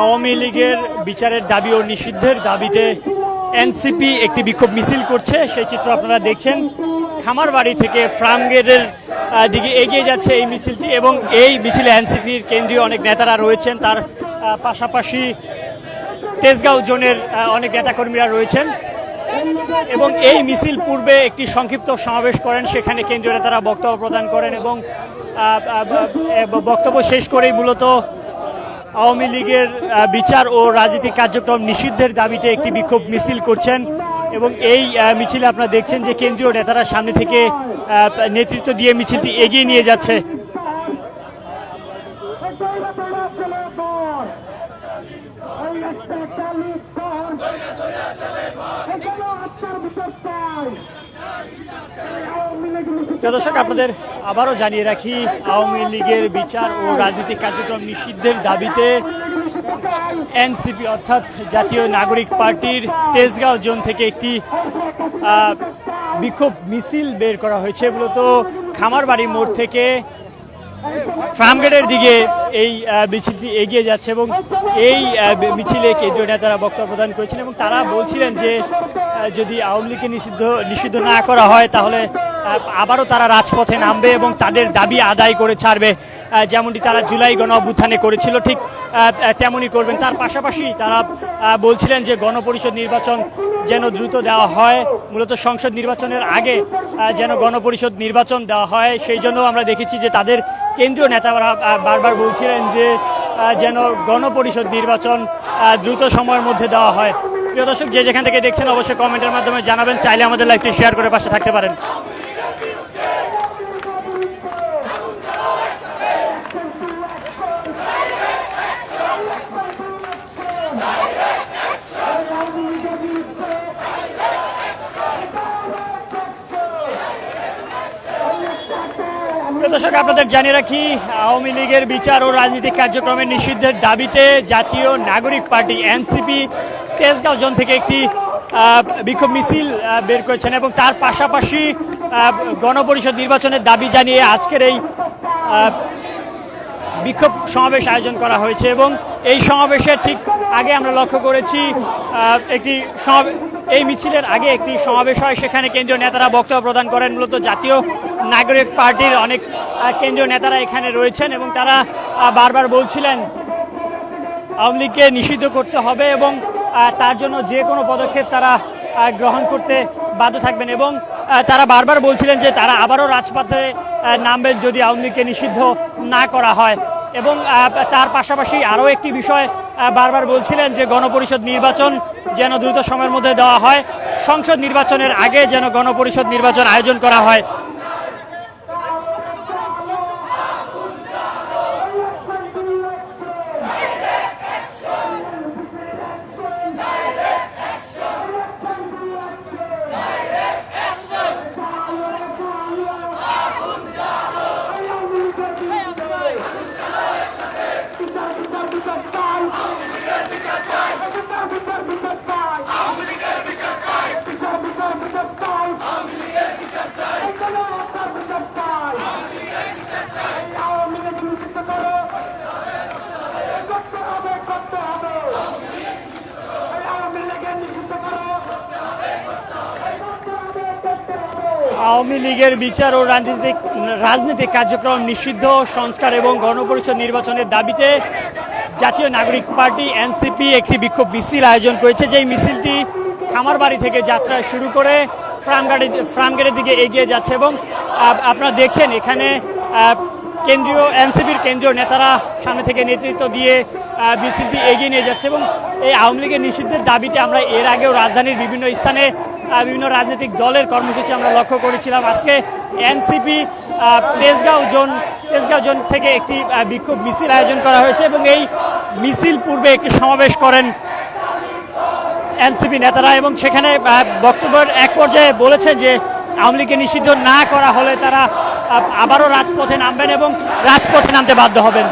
আওয়ামী লীগের বিচারের দাবি ও নিষিদ্ধের দাবিতে এনসিপি একটি বিক্ষোভ মিছিল করছে, সেই চিত্র আপনারা দেখছেন। খামারবাড়ি থেকে ফার্মগেটের দিকে এগিয়ে যাচ্ছে এই মিছিলটি এবং এই মিছিলে এনসিপির কেন্দ্রীয় অনেক নেতারা রয়েছেন, তার পাশাপাশি তেজগাঁও জোনের অনেক নেতাকর্মীরা রয়েছেন এবং এই মিছিল পূর্বে একটি সংক্ষিপ্ত সমাবেশ করেন, সেখানে কেন্দ্রীয় নেতারা বক্তব্য প্রদান করেন এবং বক্তব্য শেষ করেই মূলত আওয়ামী লীগের বিচার ও রাজনৈতিক কার্যক্রম নিষিদ্ধের দাবিতে একটি বিক্ষোভ মিছিল করছেন এবং এই মিছিলে আপনারা দেখছেন যে কেন্দ্রীয় নেতারা সামনে থেকে নেতৃত্ব দিয়ে মিছিলটি এগিয়ে নিয়ে যাচ্ছে। দর্শক, আপনাদের আবারও জানিয়ে রাখি, আওয়ামী লীগের বিচার ও রাজনৈতিক কার্যক্রম নিষিদ্ধের দাবিতে এনসিপি অর্থাৎ জাতীয় নাগরিক পার্টির তেজগাঁও জোন থেকে একটি বিক্ষোভ মিছিল বের করা হয়েছে। মূলত খামারবাড়ি মোড় থেকে ফার্মগেটের দিকে এই মিছিলটি এগিয়ে যাচ্ছে এবং এই মিছিলে কেন্দ্রীয় নেতারা বক্তব্য প্রদান করেছেন এবং তারা বলছিলেন যে যদি আওয়ামী লীগকে নিষিদ্ধ না করা হয় তাহলে আবারও তারা রাজপথে নামবে এবং তাদের দাবি আদায় করে ছাড়বে, যেমনটি তারা জুলাই গণ অভ্যুত্থানে করেছিল ঠিক তেমনই করবেন। তার পাশাপাশি তারা বলছিলেন যে গণপরিষদ নির্বাচন যেন দ্রুত দেওয়া হয়, মূলত সংসদ নির্বাচনের আগে যেন গণপরিষদ নির্বাচন দেওয়া হয়। সেই জন্য আমরা দেখেছি যে তাদের কেন্দ্রীয় নেতারা বারবার বলছিলেন যে যেন গণপরিষদ নির্বাচন দ্রুত সময়ের মধ্যে দেওয়া হয়। প্রিয় দর্শক, যে যেখান থেকে দেখছেন অবশ্যই কমেন্টের মাধ্যমে জানাবেন, চাইলে আমাদের লাইভটি শেয়ার করে পাশে থাকতে পারেন। দর্শক, আপনাদের জানিয়ে রাখি, আওয়ামী লীগের বিচার ও রাজনৈতিক কার্যক্রমের নিষিদ্ধের দাবিতে জাতীয় নাগরিক পার্টি এনসিপি তেজগাঁও জোন থেকে একটি বিক্ষোভ মিছিল বের করেছেন এবং তার পাশাপাশি গণপরিষদ নির্বাচনের দাবি জানিয়ে আজকের এই বিক্ষোভ সমাবেশ আয়োজন করা হয়েছে এবং এই সমাবেশের ঠিক আগে আমরা লক্ষ্য করেছি এই মিছিলের আগে একটি সমাবেশ হয়, সেখানে কেন্দ্রীয় নেতারা বক্তব্য প্রদান করেন। মূলত জাতীয় নাগরিক পার্টির অনেক কেন্দ্রীয় নেতারা এখানে রয়েছেন এবং তারা বারবার বলছিলেন আওয়ামী লীগকে নিষিদ্ধ করতে হবে এবং তার জন্য যে কোনো পদক্ষেপ তারা গ্রহণ করতে বাধ্য থাকবেন এবং তারা বারবার বলছিলেন যে তারা আবারও রাজপথে নামবেন যদি আওয়ামী লীগকে নিষিদ্ধ না করা হয় এবং তার পাশাপাশি আরও একটি বিষয় বারবার বলছিলেন যে গণপরিষদ নির্বাচন যেন দ্রুত সময়ের মধ্যে দেওয়া হয়, সংসদ নির্বাচনের আগে যেন গণপরিষদ নির্বাচন আয়োজন করা হয়। আওয়ামী লীগের বিচার ও রাজনৈতিক কার্যক্রম নিষিদ্ধ, সংস্কার এবং গণপরিষদ নির্বাচনের দাবিতে জাতীয় নাগরিক পার্টি এনসিপি একটি বিক্ষোভ মিছিল আয়োজন করেছে। যেই মিছিলটি খামারবাড়ি থেকে যাত্রা শুরু করে ফার্মগেটের দিকে এগিয়ে যাচ্ছে এবং আপনারা দেখছেন এখানে এনসিপির কেন্দ্রীয় নেতারা সামনে থেকে নেতৃত্ব দিয়ে মিছিলটি এগিয়ে নিয়ে যাচ্ছে এবং এই আওয়ামী লীগের নিষিদ্ধের দাবিতে আমরা এর আগেও রাজধানীর বিভিন্ন স্থানে বিভিন্ন রাজনৈতিক দলের কর্মসূচি আমরা লক্ষ্য করেছিলাম। আজকে এনসিপি তেজগাঁও জোন থেকে একটি বিক্ষোভ মিছিল আয়োজন করা হয়েছে এবং এই মিছিল পূর্বে একটি সমাবেশ করেন এনসিপি নেতারা এবং সেখানে বক্তব্যের এক পর্যায়ে বলেছে যে আওয়ামী লীগকে নিষিদ্ধ না করা হলে তারা আবারও রাজপথে নামবেন এবং রাজপথে নামতে বাধ্য হবেন।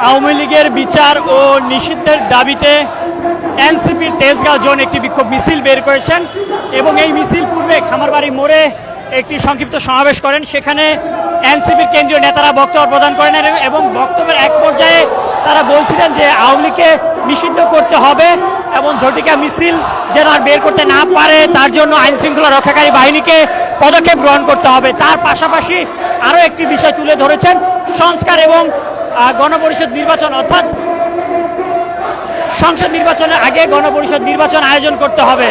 আওয়ামী লীগের বিচার ও নিষিদ্ধের দাবিতে এনসিপির তেজগাঁও জোন একটি বিক্ষোভ মিছিল বের করেছেন এবং এই মিছিল পূর্বে খামারবাড়ি মোড়ে একটি সংক্ষিপ্ত সমাবেশ করেন। সেখানে এনসিপির কেন্দ্রীয় নেতারা বক্তব্য প্রদান করেন এবং বক্তব্যের এক পর্যায়ে তারা বলছিলেন যে আওয়ামী লীগকে নিষিদ্ধ করতে হবে এবং ঝটিকা মিছিল যেন আর বের করতে না পারে তার জন্য আইন শৃঙ্খলা রক্ষাকারী বাহিনীকে পদক্ষেপ গ্রহণ করতে হবে। তার পাশাপাশি আরও একটি বিষয় তুলে ধরেছেন, সংস্কার এবং গণপরিষদ নির্বাচন, অর্থাৎ সংসদ নির্বাচনের আগে গণপরিষদ নির্বাচন আয়োজন করতে হবে।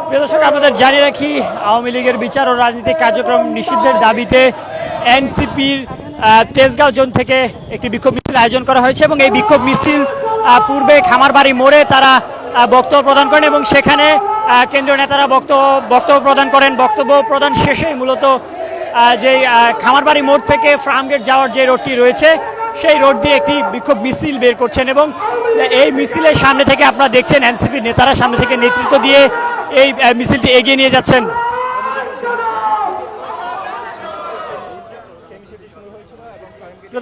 প্রিয় দর্শক, আপনাদের জানিয়ে রাখি, আওয়ামী লীগের বিচার ও রাজনৈতিক কার্যক্রম নিষিদ্ধের দাবিতে এনসিপির তেজগাঁও জোন থেকে একটি বিক্ষোভ মিছিল আয়োজন করা হয়েছে এবং এই বিক্ষোভ মিছিল পূর্বে খামারবাড়ি মোড়ে তারা বক্তব্য প্রদান করেন এবং সেখানে কেন্দ্রীয় নেতারা বক্তব্য প্রদান করেন। বক্তব্য প্রদান শেষে মূলত যে খামারবাড়ি মোড় থেকে ফার্মগেট যাওয়ার যে রোডটি রয়েছে সেই রোড দিয়ে একটি বিক্ষোভ মিছিল বের করছেন এবং এই মিছিলের সামনে থেকে আপনারা দেখছেন এনসিপির নেতারা সামনে থেকে নেতৃত্ব দিয়ে এই মিছিলটি এগিয়ে নিয়ে যাচ্ছেন।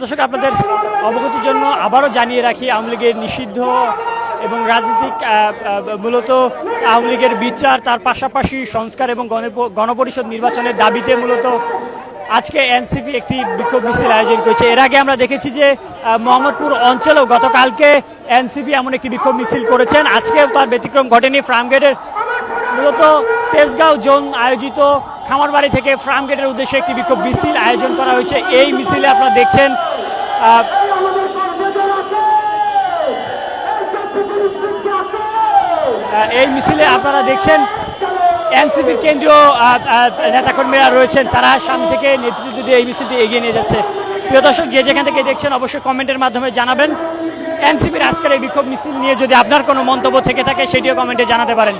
দর্শক, আপনাদের অবগতির জন্য আবারও জানিয়ে রাখি, আওয়ামী লীগের নিষিদ্ধ এবং রাজনৈতিক মূলত আওয়ামী লীগের বিচার, তার পাশাপাশি সংস্কার এবং গণপরিষদ নির্বাচনের দাবিতে মূলত আজকে এনসিপি একটি বিক্ষোভ মিছিল আয়োজন করেছে। এর আগে আমরা দেখেছি যে মোহাম্মদপুর অঞ্চলেও গতকালকে এনসিপি এমন একটি বিক্ষোভ মিছিল করেছেন। আজকেও তার ব্যতিক্রম ঘটেনি। ফার্মগেটের মূলত তেজগাঁও জোন আয়োজিত খামারবাড়ি থেকে ফার্মগেটের উদ্দেশ্যে একটি বিক্ষোভ মিছিল আয়োজন করা হয়েছে। এই মিছিলে আপনারা দেখছেন এনসিপির কেন্দ্রীয় নেতাকর্মীরা রয়েছেন, তারা সামনে থেকে নেতৃত্ব দিয়ে এই মিছিলটি এগিয়ে নিয়ে যাচ্ছে। প্রিয় দর্শক, যে যেখান থেকে দেখছেন অবশ্যই কমেন্টের মাধ্যমে জানাবেন। এনসিপির আজকের এই বিক্ষোভ মিছিল নিয়ে যদি আপনার কোনো মন্তব্য থেকে থাকে সেটিও কমেন্টে জানাতে পারেন।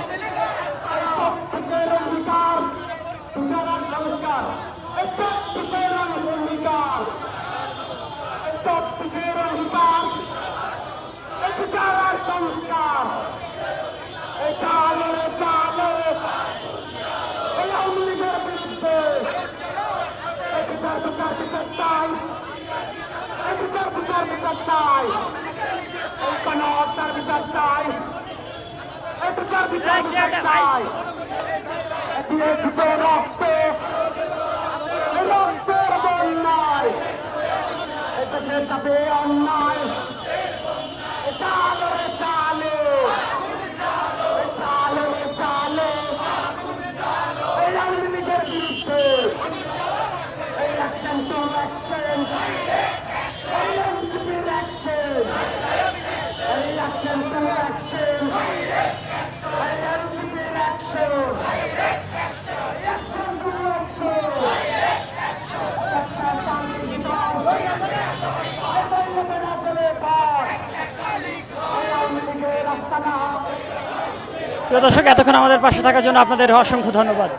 প্রিয় দর্শক, এতক্ষণ আমাদের পাশে থাকার জন্য আপনাদের অসংখ্য ধন্যবাদ।